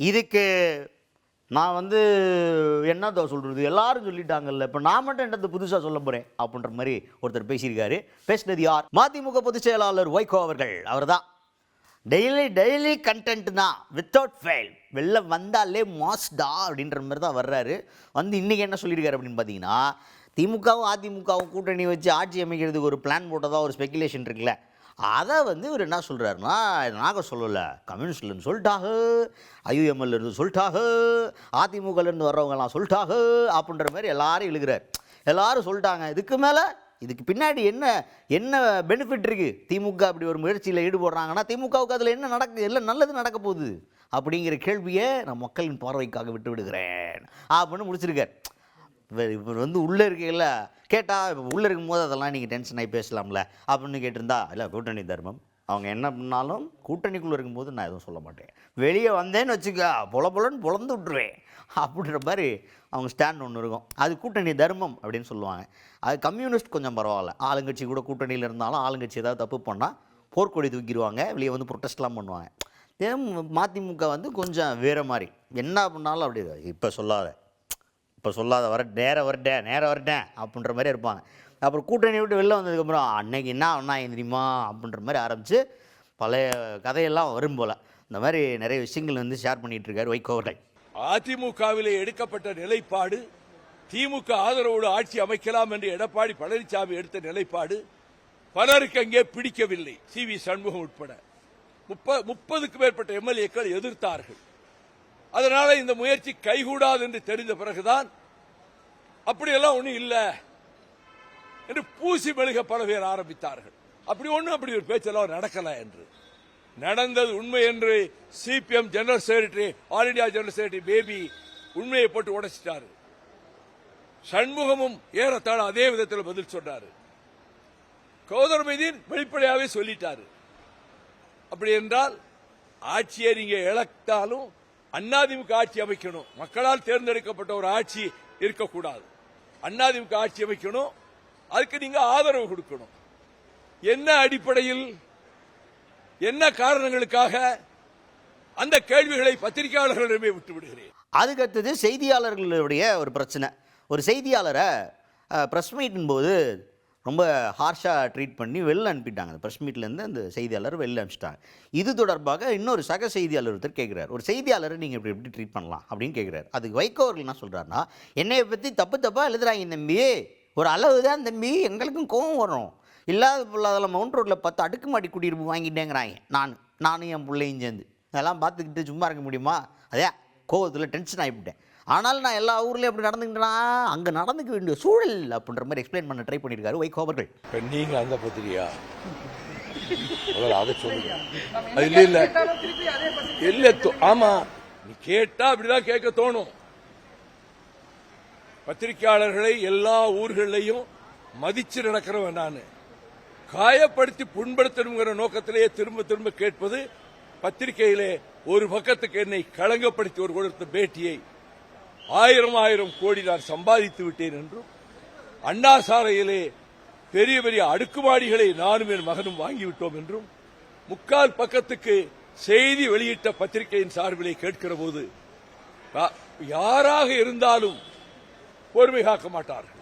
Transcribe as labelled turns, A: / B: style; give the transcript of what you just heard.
A: இதுக்கு நான் என்ன சொல்கிறது, எல்லாரும் சொல்லிட்டாங்கல்ல, இப்போ நான் மட்டும் என்னது புதுசாக சொல்ல போகிறேன் அப்படின்ற மாதிரி ஒருத்தர் பேசியிருக்காரு. பேசினது யார்? மதிமுக பொதுச் செயலாளர் வைகோ அவர்கள். அவர் தான் டெய்லி கண்டென்ட் தான், வித்தவுட் ஃபெயில். வெளில வந்தாலே மாஸ்டா அப்படின்ற மாதிரி தான் வர்றாரு. இன்றைக்கி என்ன சொல்லியிருக்காரு அப்படின்னு பார்த்தீங்கன்னா, திமுகவும் அதிமுகவும் கூட்டணி வச்சு ஆட்சி அமைக்கிறதுக்கு ஒரு பிளான் போட்டதாக ஒரு ஸ்பெக்குலேஷன் இருக்குல்ல, அதை இவர் என்ன சொல்கிறாருன்னா, நாங்கள் சொல்லலை, கம்யூனிஸ்ட்லேருந்து சொல்லிட்டாக, ஐயுஎம்எல்லேருந்து சொல்லிட்டாக, அதிமுகலேருந்து வர்றவங்கலாம் சொல்லிட்டாக அப்படின்ற மாதிரி எல்லாரும் இழுக்கிறார். எல்லாரும் சொல்லிட்டாங்க. இதுக்கு பின்னாடி என்ன பெனிஃபிட் இருக்குது? திமுக அப்படி ஒரு முயற்சியில் ஈடுபடுறாங்கன்னா திமுகவுக்கு அதில் என்ன எல்லாம் நல்லது நடக்க போகுது அப்படிங்கிற கேள்வியை நான் மக்களின் பார்வைக்காக விட்டு விடுகிறேன் அப்படின்னு முடிச்சிருக்கார். இவர் உள்ளே இருக்கையில் கேட்டால், இப்போ உள்ளே இருக்கும்போது அதெல்லாம் நீங்கள் டென்ஷன் ஆகி பேசலாம்ல அப்படின்னு கேட்டிருந்தா, இல்லை கூட்டணி தர்மம், அவங்க என்ன பண்ணாலும் கூட்டணிக்குள்ளே இருக்கும்போது நான் எதுவும் சொல்ல மாட்டேன், வெளியே வந்தேன்னு வச்சுக்க பொலன்னு பொழந்து விட்டுருவேன் அப்படின்ற மாதிரி அவங்க ஸ்டாண்ட் ஒன்று இருக்கும். அது கூட்டணி தர்மம் அப்படின்னு சொல்லுவாங்க. அது கம்யூனிஸ்ட் கொஞ்சம் பரவாயில்ல, ஆளுங்கட்சி கூட கூட்டணியில் இருந்தாலும் ஆளுங்கட்சி ஏதாவது தப்பு பண்ணால் போர்க்கொடி தூக்கிடுவாங்க, வெளியே ப்ரொட்டஸ்ட்லாம் பண்ணுவாங்க. மதிமுக கொஞ்சம் வேறு மாதிரி, என்ன பண்ணாலும் அப்படி இப்போ சொல்லாத நேரம் வரட்டேன் அப்படின்ற மாதிரி இருப்பாங்க. அப்புறம் கூட்டணி விட்டு வெளில வந்ததுக்கப்புறம் அன்னைக்கு என்ன தெரியுமா அப்படின்ற மாதிரி ஆரம்பித்து பழைய கதையெல்லாம் வரும் போல். இந்த மாதிரி நிறைய விஷயங்கள் ஷேர் பண்ணிகிட்டு இருக்காரு வைகோ அவர்கள்.
B: அதிமுகவிலே எடுக்கப்பட்ட நிலைப்பாடு, திமுக ஆதரவோடு ஆட்சி அமைக்கலாம் என்று எடப்பாடி பழனிசாமி எடுத்த நிலைப்பாடு பலருக்கு அங்கே பிடிக்கவில்லை. சி.வி. சண்முகம் உட்பட 30க்கும் மேற்பட்ட எம்எல்ஏக்கள் எதிர்த்தார்கள். அதனால இந்த முயற்சி கைகூடாது என்று தெரிந்த பிறகுதான் அப்படியெல்லாம் ஒன்றும் இல்லை என்று பூசி மெழுக பல பேர் ஆரம்பித்தார்கள். அப்படி ஒரு பேச்செல்லாம் நடக்கல என்று. நடந்தது உண்மை என்று CPM general secretary, all India general secretary baby உண்மையை போட்டு உடைச்சிட்டாரு. சண்முகமும் ஏறத்தாழ அதே விதத்தில் பதில் சொன்னார். கௌதரமைதீன் வெளிப்படையாவே சொல்லிட்டாரு. அப்படி என்றால் ஆட்சியை நீங்க இழந்தாலும் அதிமுக ஆட்சி அமைக்கணும், மக்களால் தேர்ந்தெடுக்கப்பட்ட ஒரு ஆட்சி இருக்கக்கூடாது, அதிமுக ஆட்சி அமைக்கணும், அதுக்கு நீங்க ஆதரவு கொடுக்கணும். என்ன அடிப்படையில், என்ன காரணங்களுக்காக, அந்த கேள்விகளை பத்திரிகையாளர்களிடமே விட்டு விடுகிறேன்.
A: அதுக்கு அடுத்தது செய்தியாளர்களுடைய ஒரு பிரச்சனை. ஒரு செய்தியாளரை பிரஸ் மீட்டின் போது ரொம்ப ஹார்ஷாக ட்ரீட் பண்ணி வெளில அனுப்பிட்டாங்க. அந்த ப்ரெஸ் மீட்லேருந்து அந்த செய்தியாளர் வெளில அனுப்பிச்சிட்டாங்க. இது தொடர்பாக இன்னொரு சக செய்தியாளர் ஒருத்தர் கேட்குறாரு, ஒரு செய்தியாளரை நீங்கள் எப்படி ட்ரீட் பண்ணலாம் அப்படின்னு கேட்குறாரு. அதுக்கு வைகோ அவர்கள் என்ன சொல்கிறாருன்னா, என்னையை பற்றி தப்பாக எழுதுறாங்க தம்பி, ஒரு அளவு தான் தம்பி, எங்களுக்கும் கோவம் வரும், இல்லாத மவுண்ட் ரோட்டில் 10 அடுக்குமாடி குடியிருப்பு வாங்கிட்டேங்கிறாங்க, நானும் என் பிள்ளையும் சேர்ந்து, அதெல்லாம் பார்த்துக்கிட்டு சும்மா இருக்க முடியுமா? அதே கோவத்தில் டென்ஷன் ஆகிவிட்டேன். ஆனால் நான் எல்லா ஊர்லேயும் அப்படி நடந்துக்கிட்டேன்னா அங்கே நடந்துக்க வேண்டிய சூழல் அப்படின்ற மாதிரி எக்ஸ்பிளைன் பண்ண ட்ரை பண்ணியிருக்காரு வைகோ அவர்கள்.
B: நீங்கள் அந்த பத்திரியா அதை சொல்லுங்க. அது இல்லை ஆமா, நீ கேட்டா அப்படிதான் கேட்க தோணும். பத்திரிகையாளர்களை எல்லா ஊர்களையும் மதிச்சு நடக்கிறவன் நான். காயப்படுத்தி புண்படுத்தணுங்கிற நோக்கத்திலேயே திரும்ப கேட்பது, பத்திரிகையிலே ஒரு பக்கத்துக்கு என்னை களங்கப்படுத்தி ஒரு கொடுத்த பேட்டியை 1000 கோடி நான் சம்பாதித்து விட்டேன் என்றும், அண்ணா சாலையிலே பெரிய அடுக்குமாடிகளை நானும் என் மகனும் வாங்கிவிட்டோம் என்றும் 3/4 பக்கத்துக்கு செய்தி வெளியிட்ட பத்திரிகையின் சார்பிலே கேட்கிற போது யாராக இருந்தாலும் பொறுமை காக்க மாட்டார்கள்.